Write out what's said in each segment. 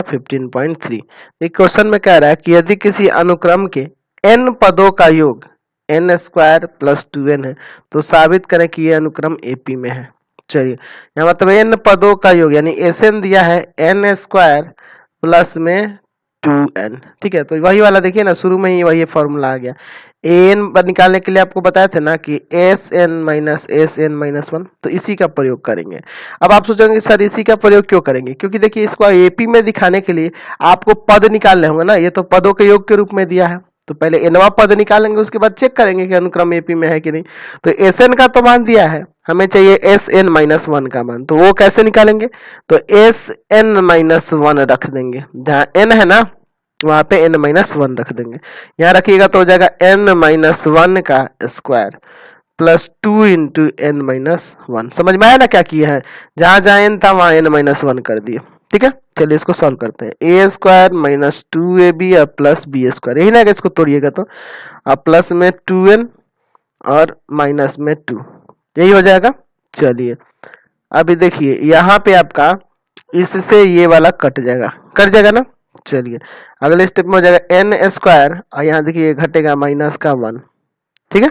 15.3। एक क्वेश्चन में कह रहा है कि यदि किसी अनुक्रम के n पदों का योग n स्क्वायर प्लस 2n है तो साबित करें कि यह अनुक्रम AP में है। चलिए यहाँ मतलब n पदों का योग यानी Sn दिया है n स्क्वायर प्लस में 2n, ठीक है। तो वही वाला देखिए ना, शुरू में ही वही फॉर्मूला आ गया। an निकालने के लिए आपको बताया था ना कि Sn-1, तो इसी का प्रयोग करेंगे। अब आप सोचेंगे सर इसी का प्रयोग क्यों करेंगे, क्योंकि देखिए इसको AP में दिखाने के लिए आपको पद निकालने होंगे ना, ये तो पदों के योग के रूप में दिया है, तो पहले nवा पद निकालेंगे, उसके बाद चेक करेंगे कि अनुक्रम AP में है कि नहीं। तो Sn का तो मान दिया है, हमें चाहिए Sn-1 का मान, तो वो कैसे निकालेंगे, तो Sn-1 रख देंगे, जहाँ n है ना वहां पे n-1 रख देंगे, यहाँ रखिएगा तो हो जाएगा n-1 का स्क्वायर प्लस 2 इंटू n-1। समझ में आया ना क्या किया है, जहां जहां n था वहां n-1 कर दिए, ठीक है। चलिए इसको सॉल्व करते हैं। a स्क्वायर माइनस 2ab और प्लस b स्क्वायर, यही ना, इसको तोड़िएगा तो अब प्लस में 2n और माइनस में 2, यही हो जाएगा। चलिए अभी देखिए यहाँ पे आपका इससे ये वाला कट जाएगा ना। चलिए अगले स्टेप में हो जाएगा n स्क्वायर और यहाँ देखिए घटेगा माइनस का 1, ठीक है।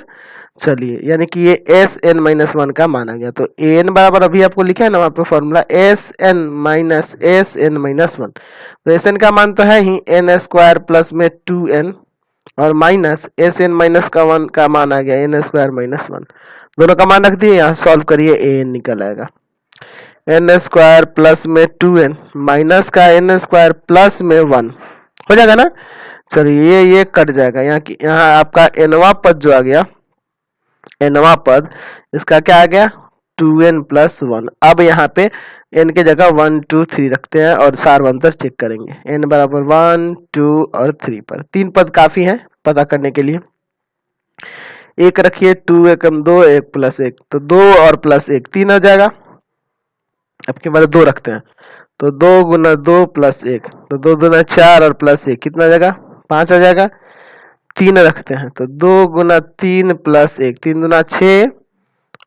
चलिए यानी कि ये Sn-1 का माना गया, तो an बराबर अभी आपको लिखा है ना वहां पे फॉर्मूला Sn-1, तो Sn का मान तो है ही n स्क्वायर प्लस में 2n और माइनस Sn-1 का मान आ गया n स्क्वायर माइनस 1, दोनों का मान रख दिए, यहाँ सॉल्व करिए an निकल आएगा n स्क्वायर प्लस में 2n माइनस का n स्क्वायर प्लस में 1 हो जाएगा ना। चलिए ये कट जाएगा, यहाँ आपका nवा पद जो आ गया, nवा पद इसका क्या आ गया 2n प्लस 1। अब यहाँ पे n के जगह 1 2 3 रखते हैं और सारवंतर चेक करेंगे, n बराबर 1 2 और 3 पर 3 पद काफी है पता करने के लिए। एक रखिए 2 एकम 2 1 प्लस 1, तो 2 और प्लस 1 3 हो जाएगा। अब के बाद 2 रखते हैं, तो 2 गुना 2 प्लस 1, तो 2 गुना 4 और प्लस 1 कितना आ जाएगा 5 आ जाएगा। 3 रखते हैं, तो 2 गुना 3 प्लस 1, 3 गुना 6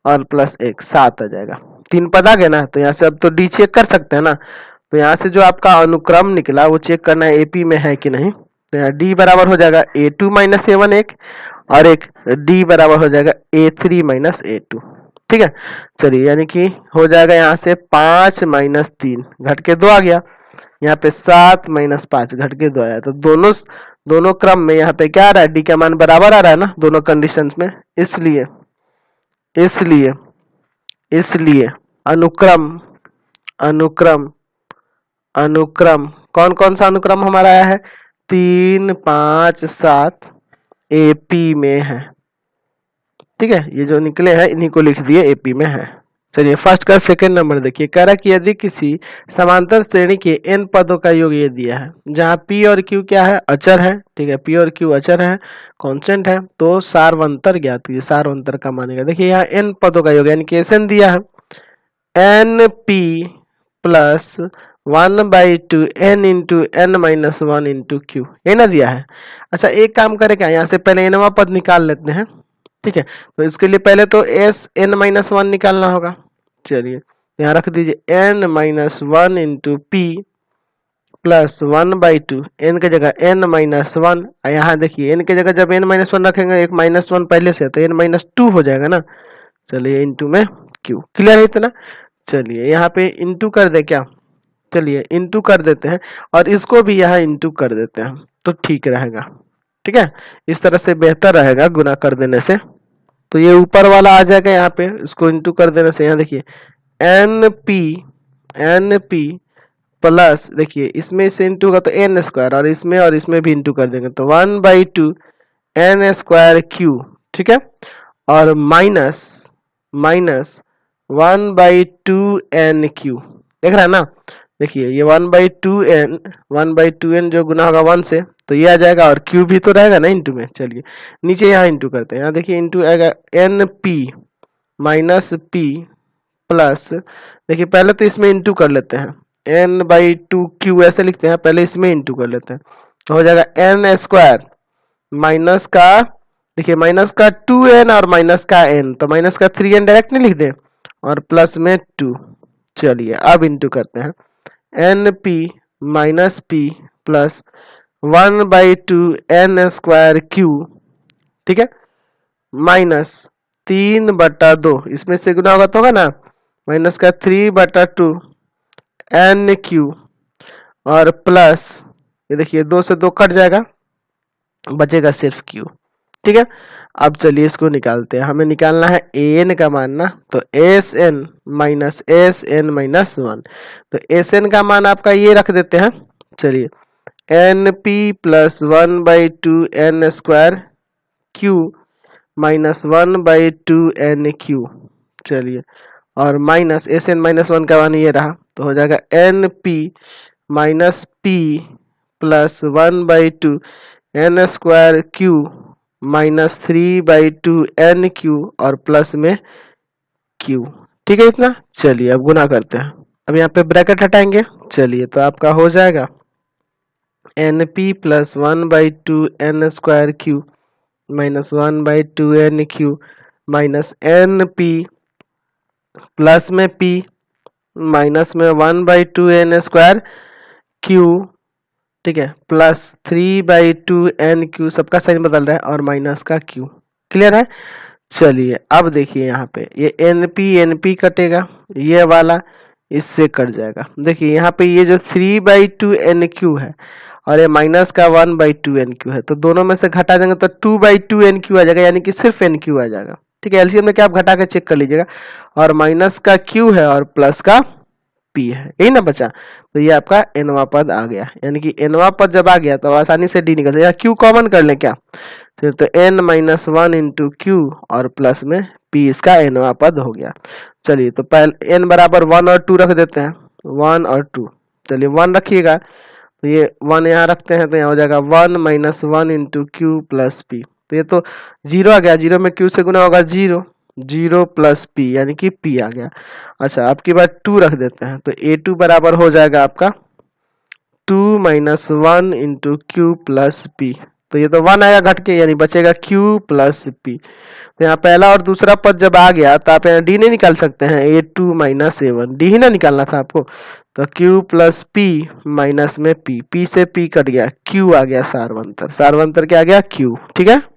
और प्लस 1 7 आ जाएगा। 3 पद आ गए ना, तो यहाँ से अब तो डी चेक कर सकते हैं ना, तो यहाँ से जो आपका अनुक्रम निकला वो चेक करना है AP में है कि नहीं। तो यहाँ डी बराबर हो जाएगा A2 माइनस A1 एक, और एक डी बराबर हो जाएगा A3 माइनस A2, ठीक है। चलिए यानी कि हो जाएगा यहाँ से 5 माइनस 3 घट के 2 आ गया, यहाँ पे 7 माइनस 5 घट के 2 आया, तो दोनों क्रम में यहाँ पे क्या आ रहा है, डी का मान बराबर आ रहा है ना दोनों कंडीशंस में, इसलिए अनुक्रम कौन कौन सा अनुक्रम हमारा आया है 3 5 7 AP में है, ठीक है। ये जो निकले हैं इन्हीं को लिख दिए AP में है। चलिए फर्स्ट का सेकंड नंबर देखिए, कह रहा कि यदि किसी समांतर श्रेणी के n पदों का योग ये दिया है, जहां p और q क्या है अचर है, ठीक है, p और q अचर है कांस्टेंट है, तो सारवंतर ज्ञात कीजिए, सारवंतर का मानेगा। देखिए यहाँ n पदों का योग यानी कि Sn दिया है np plus 1/2 n into n minus 1 into q, ये ना दिया है। अच्छा एक काम करें क्या, यहाँ से पहले nवा पद निकाल लेते हैं, ठीक है। तो इसके लिए पहले तो Sn-1 निकालना होगा। चलिए यहाँ रख दीजिए n-1 into p plus 1/2 n के जगह n-1, यहाँ देखिए n के जगह जब n-1 रखेंगे एक -1 पहले से, तो n-2 हो जाएगा ना। चलिए इंटू में q, क्लियर है इतना। चलिए यहाँ पे इंटू कर दे क्या, चलिए इंटू कर देते हैं और इसको भी यहाँ इंटू कर देते हैं तो ठीक रहेगा, ठीक है। इस तरह से बेहतर रहेगा गुना कर देने से, तो ये ऊपर वाला आ जाएगा यहाँ पे, इसको इंटू कर देने से यहाँ देखिए np प्लस, देखिए इसमें से इंटू होगा तो n स्क्वायर, और इसमें भी इंटू कर देंगे तो 1/2 n स्क्वायर q, ठीक है, और माइनस 1/2 n q, देख रहा है ना। देखिए ये 1/2n जो गुना होगा 1 से, तो ये आ जाएगा और q भी तो रहेगा ना इंटू में। चलिए नीचे यहाँ इंटू करते हैं, यहाँ देखिए इंटू आएगा np माइनस p प्लस, देखिए पहले तो इसमें इंटू कर लेते हैं n/2q ऐसे लिखते हैं, पहले इसमें इंटू कर लेते हैं, तो हो जाएगा n स्क्वायर माइनस का, देखिए माइनस का 2n और माइनस का n, तो माइनस का 3n डायरेक्ट नहीं लिख दे, और प्लस में 2। चलिए अब इंटू करते हैं np minus P plus 1/2 N square Q, ठीक है, माइनस 3/2, इसमें से गुना होगा तो होगा ना, माइनस का 3/2 एन क्यू और प्लस, ये देखिए 2 से 2 कट जाएगा, बचेगा सिर्फ क्यू, ठीक है। अब चलिए इसको निकालते हैं, हमें निकालना है एन का मान ना, तो एस एन माइनस 1, तो एस एन का मान आपका ये रख देते हैं, चलिए N P plus 1/2 N square Q minus 1/2 N Q, चलिए, और माइनस एस एन माइनस 1 का मान ये रहा, तो हो जाएगा N P minus P plus 1/2 N square Q minus 3/2 N Q और प्लस में क्यू, ठीक है इतना। चलिए अब गुना करते हैं, अब यहाँ पे ब्रैकेट हटाएंगे, चलिए तो आपका हो जाएगा N P plus 1/2 N square Q minus 1/2 N Q minus N P plus में पी माइनस में 1/2 एन स्क्वायर क्यू, ठीक है, प्लस 3/2 एन क्यू, सबका साइन बदल रहा है, और माइनस का क्यू, क्लियर है। चलिए अब देखिए यहाँ पे ये एन पी कटेगा, ये वाला इससे कट जाएगा, देखिए यहाँ पे ये जो 3/2 एन क्यू है और ये माइनस का 1/2 एन क्यू है, तो दोनों में से घटा देंगे तो 2/2 एन क्यू आ जाएगा, यानी कि सिर्फ एन क्यू आ जाएगा, ठीक है। एलसीएम में क्या आप घटा के चेक कर लीजिएगा, और माइनस का क्यू है और प्लस का पी है, यही ना बचा, तो ये आपका एनवा पद आ गया, यानी कि एनवा पद जब आ गया तो आसानी से डी निकल जाएगा, क्यू कॉमन कर लें क्या, फिर तो एन माइनस 1 इंटू क्यू और प्लस में पी, इसका एनवा पद हो गया। चलिए तो पहले एन बराबर 1 और 2 रख देते हैं, 1 और 2, चलिए 1 रखिएगा, तो ये 1 यहाँ रखते हैं, तो यहाँ हो जाएगा 1 minus 1 into Q plus P, तो ये तो 0 आ गया, 0 में क्यू से गुना होगा 0, 0 प्लस पी यानी कि पी आ गया। अच्छा आपकी बात 2 रख देते हैं, तो a2 बराबर हो जाएगा आपका 2 minus 1 into Q plus P, तो ये तो 1 आएगा घट के, यानी बचेगा क्यू प्लस पी, तो यहाँ पहला और दूसरा पद जब आ गया तो आप यहाँ डी नहीं निकाल सकते हैं, a2 माइनस a1, डी ही ना निकालना था आपको, तो q प्लस पी माइनस में p, p से p कट गया, q आ गया सारवंतर, सारवंतर क्या आ गया q, ठीक है।